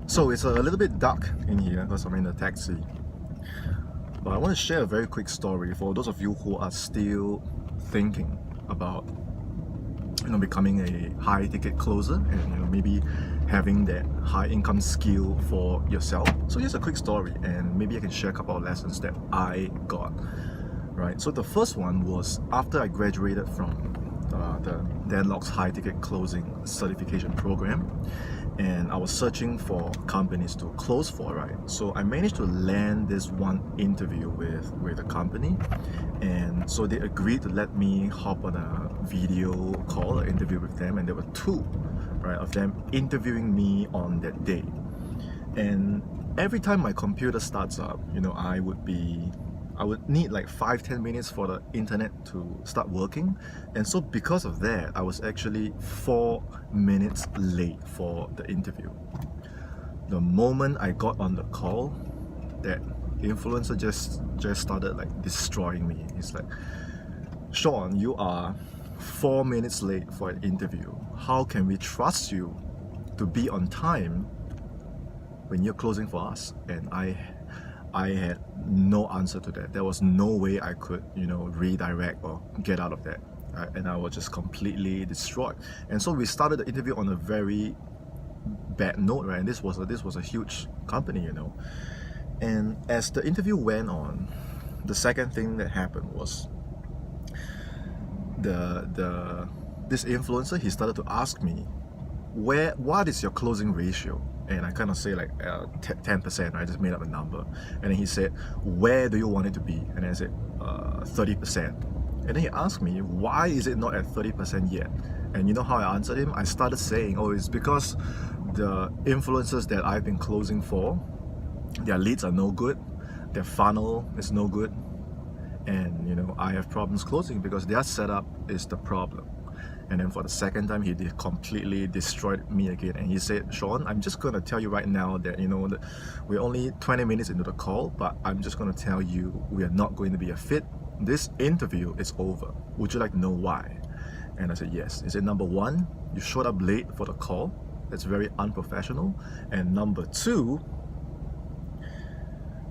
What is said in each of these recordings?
So it's a little bit dark in here because I'm in a taxi. But I want to share a very quick story for those of you who are still thinking about becoming a high ticket closer and maybe having that high income skill for yourself. So here's a quick story, and maybe I can share a couple of lessons that I got. Right. So the first one was after I graduated from the Deadlock's high ticket closing certification program, and I was searching for companies to close for, right? So I managed to land this one interview with a company, and so they agreed to let me hop on a video call, an interview with them, and there were two, right, of them interviewing me on that day. And every time my computer starts up, I would need like 5-10 minutes for the internet to start working, and so because of that I was actually 4 minutes late for the interview. The moment I got on the call, that influencer just started like destroying me. He's like, "Sean, you are 4 minutes late for an interview. How can we trust you to be on time when you're closing for us?" And I had no answer to that. There was no way I could, redirect or get out of that. Right? And I was just completely destroyed. And so we started the interview on a very bad note, right? And this was a huge company, And as the interview went on, the second thing that happened was this influencer, he started to ask me, what is your closing ratio? And I kind of say like 10%, I just made up a number. And then he said, "Where do you want it to be?" And then I said 30%. And then he asked me, why is it not at 30% yet? And you know how I answered him? I started saying, oh, it's because the influencers that I've been closing for, their leads are no good, their funnel is no good, and I have problems closing because their setup is the problem. And then for the second time, he completely destroyed me again. And he said, "Sean, I'm just going to tell you right now that, that we're only 20 minutes into the call, but I'm just going to tell you we are not going to be a fit. This interview is over. Would you like to know why?" And I said, "Yes." He said, "Number one, you showed up late for the call. That's very unprofessional. And number two,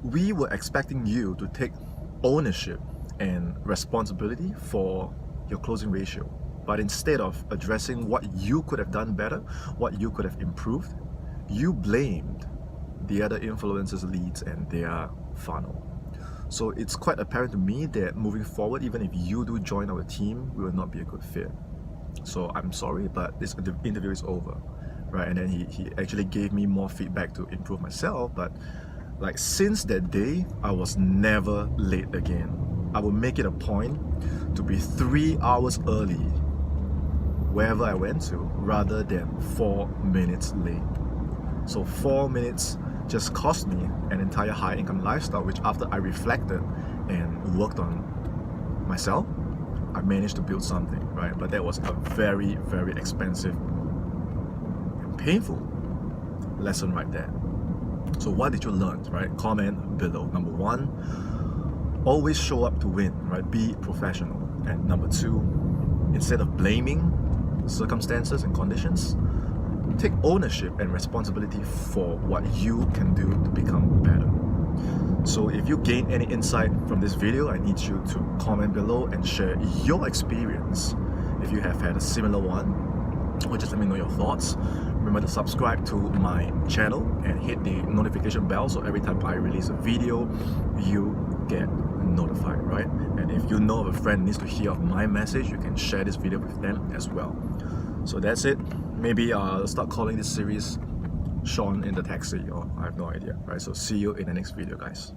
we were expecting you to take ownership and responsibility for your closing ratio. But instead of addressing what you could have done better, what you could have improved, you blamed the other influencers' leads and their funnel. So it's quite apparent to me that moving forward, even if you do join our team, we will not be a good fit. So I'm sorry, but this interview is over." Right? And then he actually gave me more feedback to improve myself. But like since that day, I was never late again. I will make it a point to be 3 hours early wherever I went to, rather than 4 minutes late. So 4 minutes just cost me an entire high income lifestyle, which after I reflected and worked on myself, I managed to build something, right? But that was a very, very expensive and painful lesson right there. So what did you learn, right? Comment below. Number one, always show up to win, right? Be professional. And number two, instead of blaming circumstances and conditions, take ownership and responsibility for what you can do to become better. So if you gain any insight from this video, I need you to comment below and share your experience if you have had a similar one, or just let me know your thoughts. Remember to subscribe to my channel and hit the notification bell so every time I release a video, you get notified, right? And if you know of a friend needs to hear of my message, you can share this video with them as well. So that's it. Maybe I'll start calling this series Sean in the Taxi, or I have no idea, right? So see you in the next video, guys.